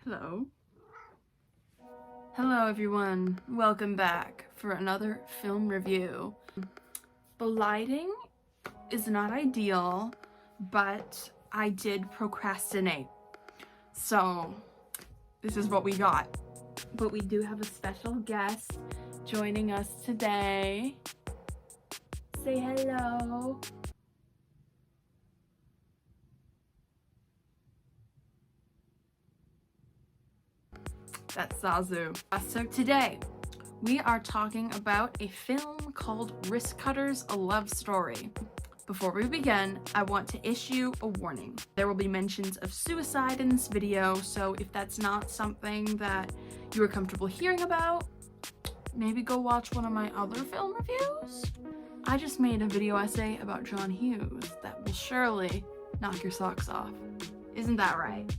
Hello. Hello everyone, welcome back for another film review. The lighting is not ideal, but I did procrastinate. So this is what we got. But we do have a special guest joining us today. Say hello. That's Zazu. So today, we are talking about a film called Wristcutters, A Love Story. Before we begin, I want to issue a warning. There will be mentions of suicide in this video, so if that's not something that you are comfortable hearing about, maybe go watch one of my other film reviews. I just made a video essay about John Hughes that will surely knock your socks off. Isn't that right?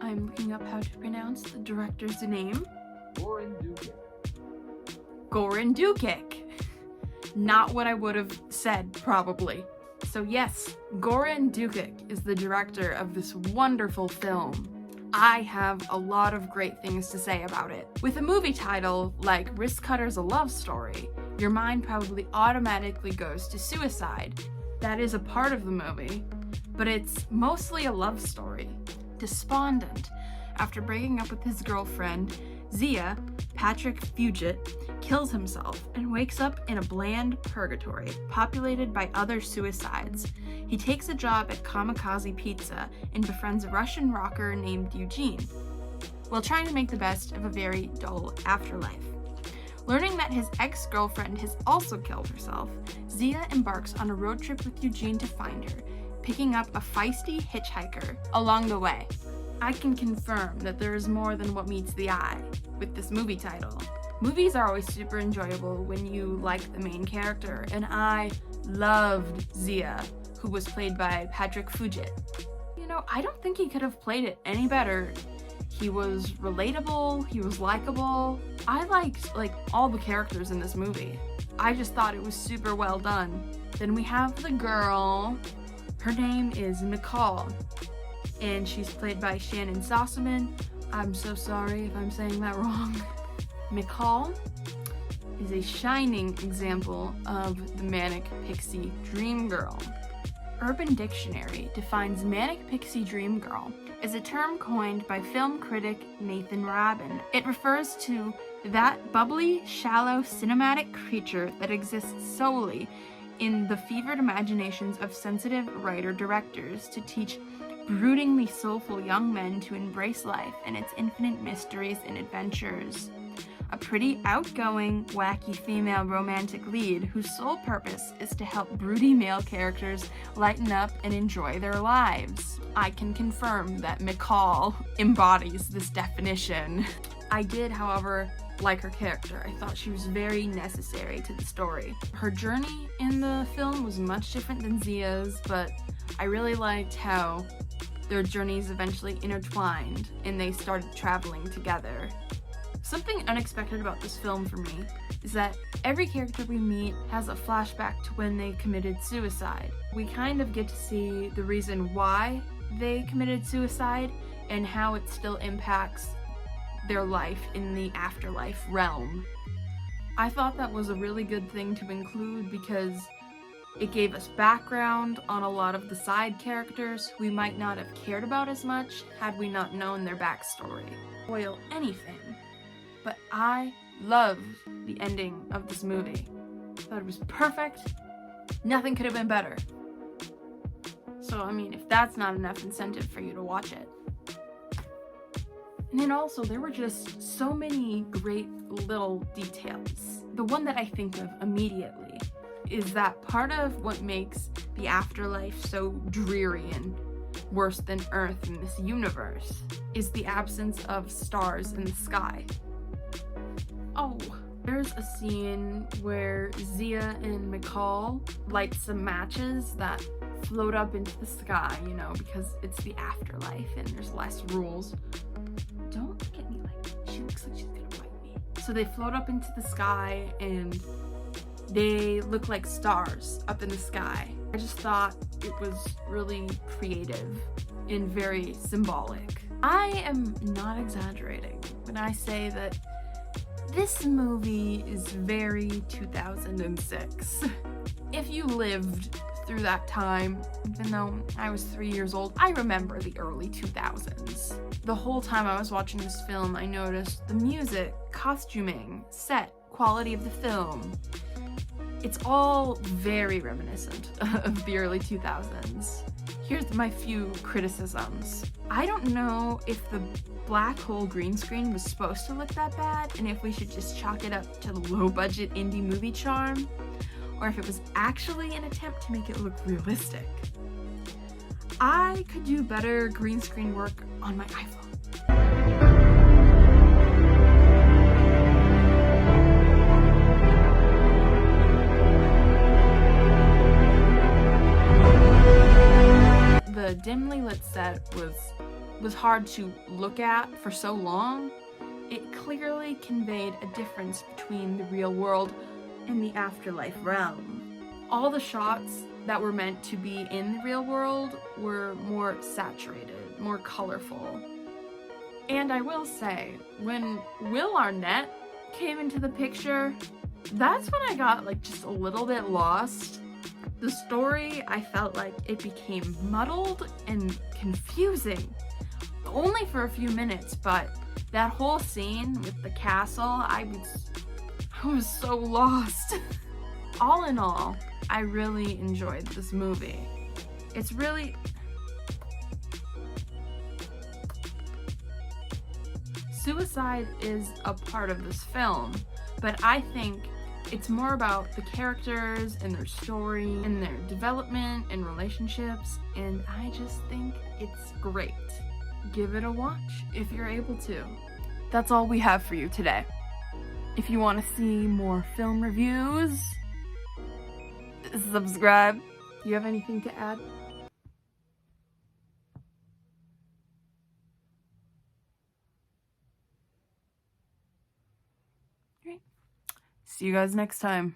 I'm looking up how to pronounce the director's name. Goran Dukic. Not what I would have said, probably. So yes, Goran Dukic is the director of this wonderful film. I have a lot of great things to say about it. With a movie title like Wristcutters, A Love Story, your mind probably automatically goes to suicide. That is a part of the movie, but it's mostly a love story. Despondent after breaking up with his girlfriend, Zia, Patrick Fugit kills himself and wakes up in a bland purgatory populated by other suicides. He takes a job at Kamikaze Pizza and befriends a Russian rocker named Eugene, while trying to make the best of a very dull afterlife. Learning that his ex-girlfriend has also killed herself, Zia embarks on a road trip with Eugene to find her, picking up a feisty hitchhiker along the way. I can confirm that there is more than what meets the eye with this movie title. Movies are always super enjoyable when you like the main character, and I loved Zia, who was played by Patrick Fugit. You know, I don't think he could have played it any better. He was relatable, he was likable. I liked all the characters in this movie. I just thought it was super well done. Then we have the girl. Her name is Mikal, and she's played by Shannon Sossaman. I'm so sorry if I'm saying that wrong. Mikal is a shining example of the manic pixie dream girl. Urban Dictionary defines manic pixie dream girl as a term coined by film critic Nathan Rabin. It refers to that bubbly, shallow, cinematic creature that exists solely in the fevered imaginations of sensitive writer-directors to teach broodingly soulful young men to embrace life and its infinite mysteries and adventures. A pretty outgoing, wacky female romantic lead whose sole purpose is to help broody male characters lighten up and enjoy their lives. I can confirm that Mikal embodies this definition. I did, however, like her character. I thought she was very necessary to the story. Her journey in the film was much different than Zia's, but I really liked how their journeys eventually intertwined and they started traveling together. Something unexpected about this film for me is that every character we meet has a flashback to when they committed suicide. We kind of get to see the reason why they committed suicide and how it still impacts their life in the afterlife realm. I thought that was a really good thing to include because it gave us background on a lot of the side characters we might not have cared about as much had we not known their backstory. Spoil anything, but I loved the ending of this movie. I thought it was perfect. Nothing could have been better. So, I mean, if that's not enough incentive for you to watch it. And then also, there were just so many great little details. The one that I think of immediately is that part of what makes the afterlife so dreary and worse than Earth in this universe is the absence of stars in the sky. Oh, there's a scene where Zia and Mikal light some matches that float up into the sky, you know, because it's the afterlife and there's less rules. Don't look at me like that. She looks like she's gonna bite me. So they float up into the sky and They look like stars up in the sky. I just thought it was really creative and very symbolic. I am not exaggerating when I say that this movie is very 2006. If you lived through that time, even though I was 3 years old, I remember the early 2000s. The whole time I was watching this film, I noticed the music, costuming, set, quality of the film. It's all very reminiscent of the early 2000s. Here's my few criticisms. I don't know if the black hole green screen was supposed to look that bad, and if we should just chalk it up to the low-budget indie movie charm, or if it was actually an attempt to make it look realistic. I could do better green screen work on my iPhone. The dimly lit set was hard to look at for so long. It clearly conveyed a difference between the real world and the afterlife realm. All the shots that were meant to be in the real world were more saturated, more colorful. And I will say, when Will Arnett came into the picture, that's when I got like just a little bit lost. The story, I felt like it became muddled and confusing, only for a few minutes, but that whole scene with the castle, I was so lost. All in all, I really enjoyed this movie. It's really... Suicide is a part of this film, but I think it's more about the characters and their story and their development and relationships, and I just think it's great. Give it a watch if you're able to. That's all we have for you today. If you want to see more film reviews, subscribe. Do you have anything to add? Great. See you guys next time.